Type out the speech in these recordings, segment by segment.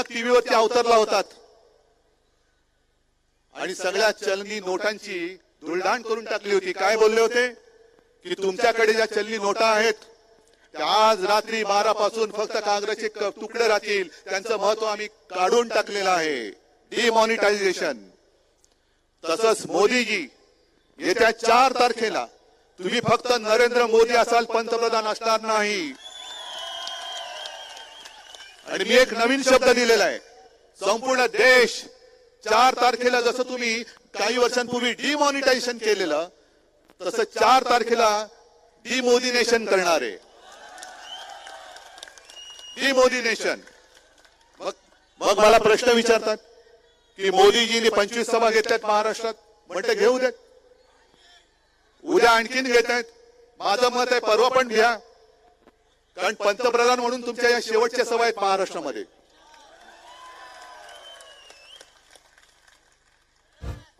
अचानक टीव्हीवरती अवतरला होतात आणि सगळ्या चलनी नोटांची धुळदाण करून टाकली होती. काय बोलले होते की तुमच्याकडे ज्या चलनी नोटा आहेत त्या आज रात्री 12 पासून फक्त कागदाचे तुकडे राहतील, त्यांचं महत्व आम्ही काढून टाकलेलं आहे, डिमॉनिटायझेशन. तसंच मोदीजी येत्या 4 तारखेला तुम्ही फक्त नरेंद्र मोदी असाल, पंतप्रधान असणार नाही. आणि मी एक नवीन शब्द दिलेला आहे, संपूर्ण देश 4 तारखेला जसं तुम्ही काही वर्षांपूर्वी डिमॉनिटायझेशन केलेलं तसं 4 तारखेला डिमोदिनेशन करणार आहे. डिमोदिनेशन. मग मला प्रश्न विचारतात की मोदीजींनी 25 सभा घेतल्यात महाराष्ट्रात, म्हणते घेऊ देत, उद्या आणखीन घेत आहेत. माझं मत आहे परवा पण घ्या, कारण पंतप्रधान म्हणून तुमच्या या शेवटच्या सभा आहेत महाराष्ट्रामध्ये.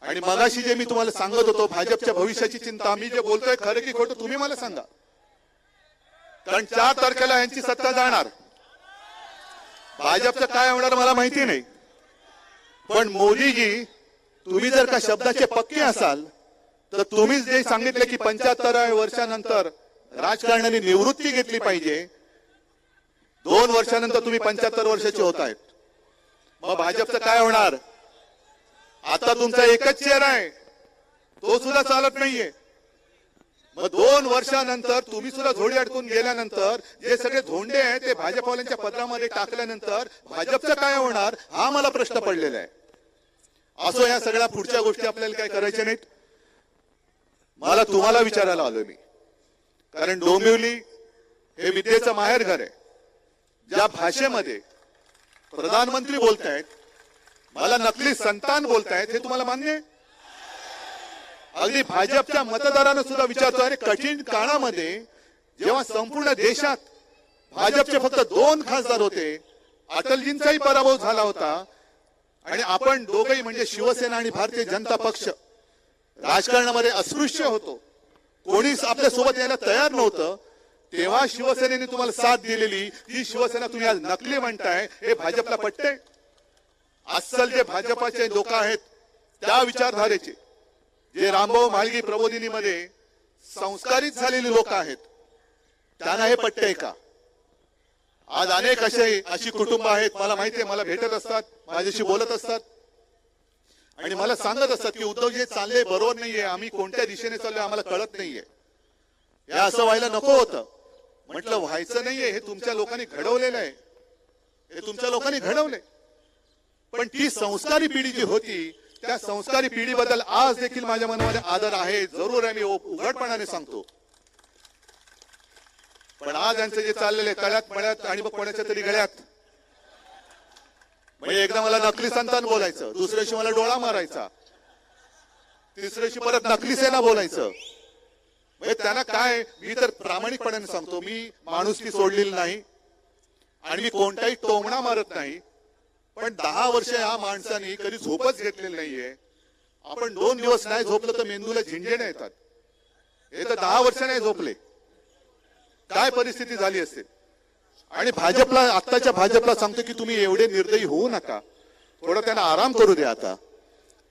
आणि मगाशी जे मी तुम्हाला सांगत होतो भाजपच्या भविष्याची चिंता, मी जे बोलतोय खरं की खोटं तुम्ही मला सांगा, कारण 4 तारखेला यांची सत्ता जाणार. भाजपचं काय होणार मला माहिती नाही, पण मोदीजी तुम्ही जर का शब्दाचे पक्के असाल तर तुम्हीच जे सांगितले की 75व्या वर्षानंतर राजकारणाने निवृत्ती घेतली पाहिजे, 2 वर्षानंतर तुम्ही 75 वर्षाचे होत आहेत. मग भाजपचं काय होणार? आता तुमचा एकच चेहरा आहे, तो सुद्धा चालत नाहीये. मग 2 वर्षानंतर तुम्ही सुद्धा झोडी अडकून गेल्यानंतर जे सगळे धोंडे आहेत ते भाजपवाल्यांच्या पदरामध्ये टाकल्यानंतर भाजपचं काय होणार हा मला प्रश्न पडलेला आहे. असो, या सगळ्या पुढच्या गोष्टी आपल्याला काय करायच्या नाहीत. मला तुम्हाला विचारायला आलोय मी, कारण डोंबिवली हे विद्येचं माहेरघर आहे. ज्या भाषेमध्ये प्रधानमंत्री बोलतायत, मला नकली संतान बोलतायत, हे तुम्हाला मान्य आहे? अगदी भाजपच्या मतदारांना सुद्धा विचारतो, अरे कठीण काळामध्ये जेव्हा संपूर्ण देशात भाजपचे फक्त 2 खासदार होते, अटलजींचाही पराभव झाला होता आणि आपण दोघेही म्हणजे शिवसेना आणि भारतीय जनता पक्ष राजकारणामध्ये अस्पृश्य होतो, कोणीच आपल्या सोबत यायला तयार नव्हतं, तेव्हा शिवसेनेने तुम्हाला साथ दिलेली ती शिवसेना तुम्ही आज नकली म्हणताय, हे भाजपला पटते? अस्सल जे भाजपाचे लोक आहेत त्या विचारधारेचे, जे रामभाऊ म्हाळगी प्रबोधिनीमध्ये संस्कारित झालेली लोक आहेत, त्यांना हे पटतंय का? आज अनेक अशी कुटुंब आहेत, मला माहिती आहे, मला भेटत असतात, माझ्याशी बोलत असतात आणि मला सांगत असतात की उद्धव जे चालले बरोबर नाहीये, आम्ही कोणत्या दिशेने चाललोय आम्हाला कळत नाहीये. हे असं व्हायला नको होतं. म्हटलं व्हायचं नाहीये, हे तुमच्या लोकांनी घडवलेलं आहे, हे तुमच्या लोकांनी घडवले. पण ती संस्कारी पिढी जी होती त्या संस्कारी पिढीबद्दल आज देखील माझ्या मनामध्ये आदर आहे, जरूर आहे, मी उघडपणाने सांगतो. पण आज यांचं जे चाललेले तळ्यात मळ्यात आणि मग कोणाच्या तरी गळ्यात, म्हणजे एकदा मला नकली संतान बोलायचं, दुसऱ्या दिवशी मला डोळा मारायचा, तिसऱ्या दिवशी परत नकली सेना बोलायचं. म्हणजे त्यांना काय, मी तर प्रामाणिकपणाने सांगतो, मी माणुसकी सोडलेली नाही आणि मी कोणताही टोमणा मारत नाही. पण 10 वर्ष ह्या माणसाने कधी झोपच घेतलेली नाहीये. आपण 2 दिवस नाही झोपलं तर मेंदूला झिंजेने येतात, हे तर 10 वर्ष नाही झोपले, काय परिस्थिती झाली असेल. आणि भाजपला, आत्ताच्या भाजपला सांगतो की तुम्ही एवढे निर्दयी होऊ नका, थोडं त्यांना आराम करू द्या. आता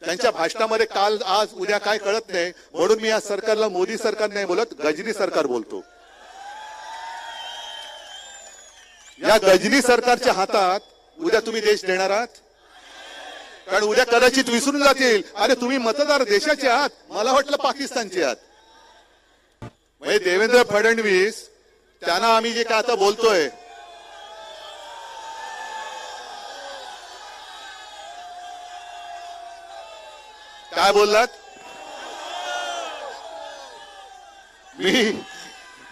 त्यांच्या भाषणामध्ये काल आज उद्या काय कळत नाही, म्हणून मी या सरकारला मोदी सरकार नाही बोलत, गजनी सरकार बोलतो. या गजनी सरकारच्या हातात उद्या तुम्ही देश देणार आहात, कारण उद्या कदाचित विसरून जातील, अरे तुम्ही मतदार देशाचे आहात, मला वाटलं पाकिस्तानचे आहात. म्हणजे देवेंद्र फडणवीस त्यांना आम्ही जे काय आता बोलतोय, काय बोललात?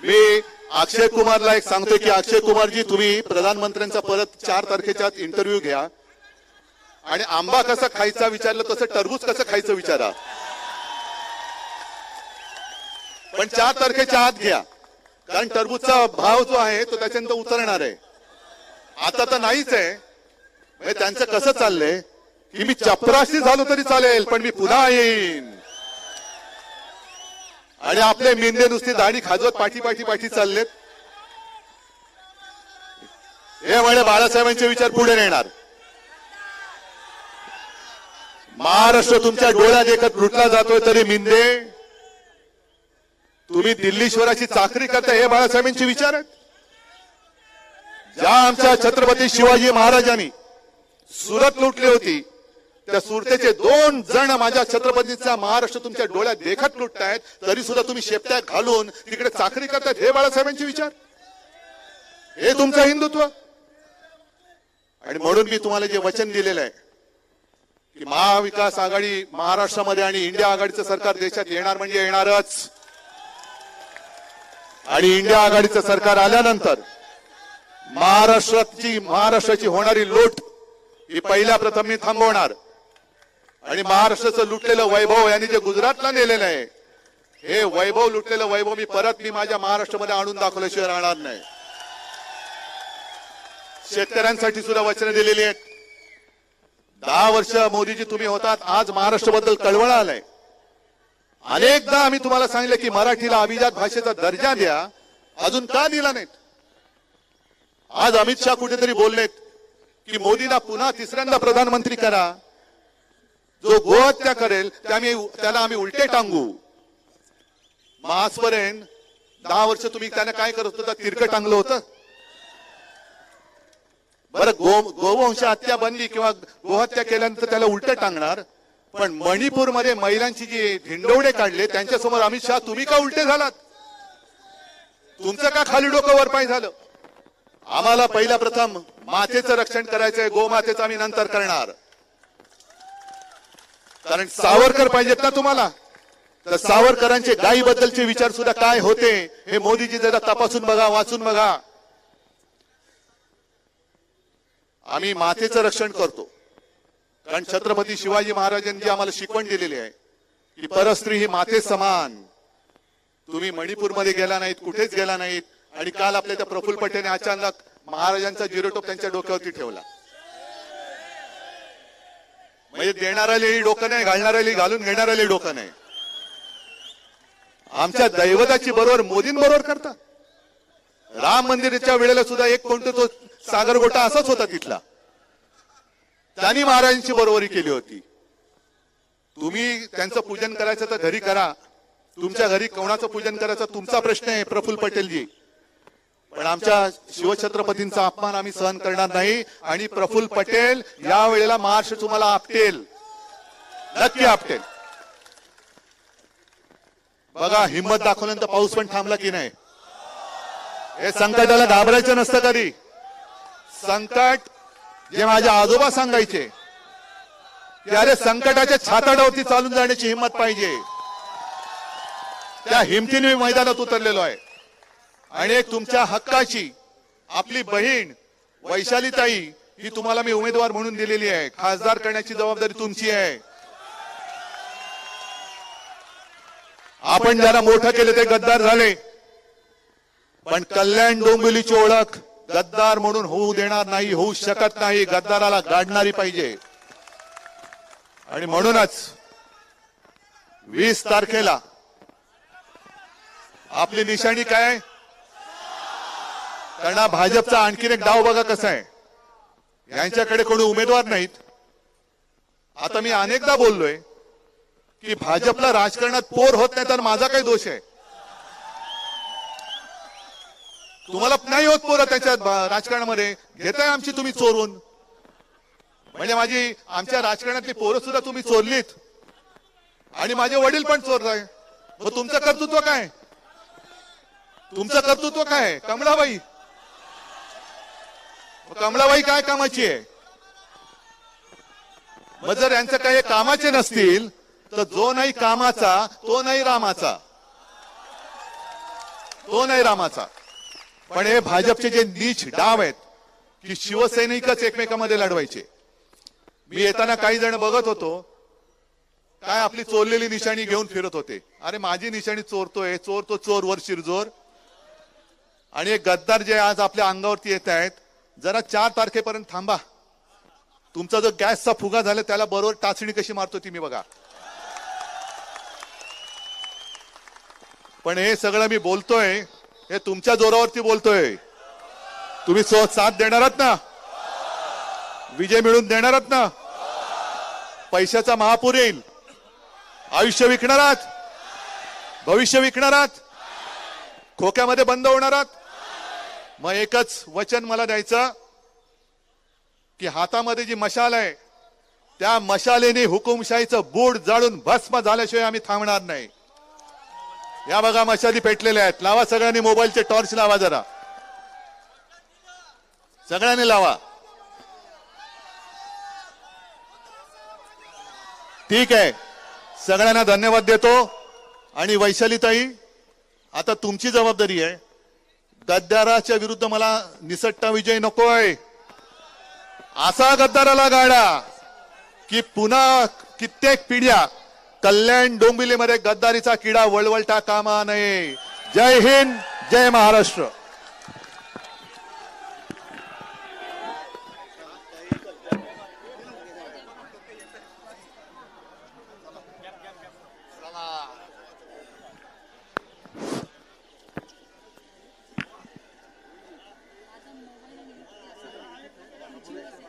मी अक्षय कुमारला एक सांगतोय की अक्षय कुमारजी, तुम्ही प्रधानमंत्र्यांचा परत 4 तारखेच्या आत इंटरव्ह्यू घ्या आणि आंबा कसा खायचा विचारलं तसं टरबूज कसं खायचं विचारा, पण 4 तारखेच्या आत घ्या, कारण टरबूजचा भाव जो आहे तो त्याच्यानंतर उतरणार आहे, आता तर नाहीच आहे. म्हणजे त्यांचं कसं चाललंय की मी चपराशी झालो तरी चालेल, पण मी पुन्हा येईन. आणि आपले मेंढे नुसती दाढी खाजवत पाठी पाठी पाठी चाललेत. हे म्हणे बाळासाहेबांचे विचार पुढे नेणार, महाराष्ट्र तुमच्या डोळ्या देखत लुटला जातोय तरी मिंदे तुम्ही दिल्लीश्वराची चाकरी करता हे बाळासाहेबांचे विचार आहेत. ज्या आमच्या छत्रपती शिवाजी महाराजांनी सुरत लुटली होती त्या सुरतेचे 2 जण माझ्या छत्रपतीचा महाराष्ट्र तुमच्या डोळ्यात देखत लुटतायत तरी सुद्धा तुम्ही शेपट्या घालून तिकडे चाकरी करतायत हे बाळासाहेबांचे विचार. हे तुमचं हिंदुत्व. आणि म्हणून मी तुम्हाला जे वचन दिलेलं आहे की महाविकास आघाडी महाराष्ट्रामध्ये आणि इंडिया आघाडीचं सरकार देशात येणार म्हणजे येणारच. आणि इंडिया आघाडीचं सरकार आल्यानंतर महाराष्ट्राची होणारी लूट ही पहिल्या प्रथम मी थांबवणार. आणि महाराष्ट्राचं लुटलेलं वैभव यांनी जे गुजरातला नेलेलं आहे हे वैभव लुटलेलं वैभव मी माझ्या महाराष्ट्रामध्ये आणून दाखवल्याशिवाय राहणार नाही. शेतकऱ्यांसाठी सुद्धा वचनं दिलेली आहेत. 10 वर्ष मोदीजी तुम्ही होतात आज महाराष्ट्राबद्दल कळवळ आलंय. अनेकदा आम्ही तुम्हाला सांगितलं की मराठीला अभिजात भाषेचा दर्जा द्या अजून का दिला नाहीत. आज अमित शहा कुठेतरी बोललेत की मोदींना पुन्हा 3ऱ्यांदा प्रधानमंत्री करा. जो गोहत्या करेल त्याला आम्ही उलटे टांगू. मग आजपर्यंत 10 वर्ष तुम्ही त्यांना काय करत होता तिरकं टांगलं होतं. बरं गोवंश हत्या बनली किंवा गोहत्या केल्यानंतर त्याला उलट टांगणार. पण मणिपूरमध्ये महिलांची जी धिंडवडे काढले त्यांच्यासमोर अमित शहा तुम्ही का उलटे झालात. तुमचं का खाली डोकं वर पाय झालं. आम्हाला पहिला प्रथम मातेचं रक्षण करायचंय. गोमातेचं आम्ही नंतर करणार. कारण सावरकर पाहिजेत ना तुम्हाला. तर सावरकरांचे गायीबद्दलचे विचार सुद्धा काय होते हे मोदीजी जरा तपासून बघा वाचून बघा. आम्ही मातेचं रक्षण करतो कारण छत्रपती शिवाजी महाराजांनी आम्हाला शिकवण दिलेली आहे की परस्त्री ही माते समान. तुम्ही मणिपूरमध्ये गेला नाहीत कुठेच गेला नाहीत. आणि काल आपल्या त्या प्रफुल्ल पटेलने अचानक महाराजांचा जिरोटोप त्यांच्या डोक्यावरती ठेवला. म्हणजे देणाऱ्याला डोकं नाही घालणाऱ्याला घालून घेणाऱ्याला डोकं नाही. आमच्या दैवताची बरोबर मोदींबरोबर करता. राम मंदिराच्या वेळेला सुद्धा एक कोणता तो सागरगोटा असाच होता तिथला. त्यांनी महाराजांची बरोबरी केली होती. तुम्ही त्यांचं पूजन करायचं तर घरी करा. तुमच्या घरी कोणाचं पूजन करायचं तुमचा प्रश्न आहे प्रफुल्ल पटेलजी. पण आमच्या शिवछत्रपतींचा अपमान आम्ही सहन करणार नाही. आणि प्रफुल्ल पटेल या वेळेला महाराष्ट्र तुम्हाला आपटेल नक्की आपटेल. बघा हिंमत दाखवल्यानंतर पाऊस पण थांबला की नाही. हे संकटाला घाबरायचं नसतं कधी. संकट जे माझे आजोबा सांगायचे की अरे संकटाच्या छाताडावरती चालून जाण्याची हिंमत पाहिजे. त्या हिमतीने मी मैदानात उतरलेलो आहे. आणि एक तुमच्या हक्काची आपली बहीण वैशालीताई ही तुम्हाला मी उमेदवार म्हणून दिलेली आहे. खासदार करण्याची जबाबदारी तुमची आहे. आपण ज्याला मोठं केले ते गद्दार झाले. पण कल्याण डोंबिवलीची ओळख गद्दार म्हणून होऊ देणार नाही. होऊ शकत नाही. गद्दाराला गाडणारी पाहिजे. आणि म्हणूनच 20 तारखेला आपली निशाणी काय. कारण भाजपचा आणखीन एक डाव बघा कसा आहे. यांच्याकडे कोणी उमेदवार नाहीत. आता मी अनेकदा बोललोय की भाजपला राजकारणात पोर होत नाही तर माझा काही दोष आहे. तुम्हाला नाही होत पोरं त्याच्यात राजकारणामध्ये घेताय आमची तुम्ही चोरून. म्हणजे आमच्या राजकारणातली पोरं सुद्धा तुम्ही चोरलीत. आणि माझे वडील पण चोरलाय. मग तुमचं कर्तृत्व काय. तुमचं कर्तृत्व काय. कमळाबाई कमळाबाई काय कामाची आहे. मग जर यांचं काही कामाचे नसतील तर जो नाही कामाचा तो नाही रामाचा. तो नाही रामाचा. पण हे भाजपचे जे नीच डाव आहेत की शिवसैनिकच एकमेकांमध्ये लढवायचे. मी येताना काही जण बघत होतो काय आपली चोरलेली निशाणी घेऊन फिरत होते. अरे माझी निशाणी चोरतोय. चोर तो चोर वर शिरजोर. आणि एक गद्दार जे आज आपल्या अंगावरती येत आहेत जरा 4 तारखेपर्यंत थांबा. तुमचा जो गॅसचा फुगा झाला त्याला बरोबर टाचणी कशी मारतो ती मी बघा. पण हे सगळं मी बोलतोय हे तुमच्या जोरावरती बोलतोय. तुम्ही साथ देणार आहात ना. विजय मिळून देणार आहात ना. पैशाचा महापूर येईल. आयुष्य विकणार आहात, भविष्य विकणार आहात, खोक्यामध्ये बंद होणार आहात. मग एकच वचन मला द्यायचं की हातामध्ये जी मशाल आहे त्या मशालेने हुकुमशाहीचं बूड जाळून भस्म झाल्याशिवाय आम्ही थांबणार नाही. या बघा मशाली पेटलेल्या आहेत. लावा सगळ्यांनी मोबाईलचे टॉर्च लावा, जरा सगळ्यांनी लावा. ठीक आहे, सगळ्यांना धन्यवाद देतो. आणि वैशालीताई, आता तुमची जबाबदारी आहे. गद्दाराच्या विरुद्ध मला निसट्टा विजय नकोय. असा गद्दाराला गाडा की पुन्हा कित्येक पिढ्या कल्याण डोंबिवलीमध्ये गद्दारीचा किडा वळवळता कामा नये. जय हिंद, जय महाराष्ट्र. मोबाईल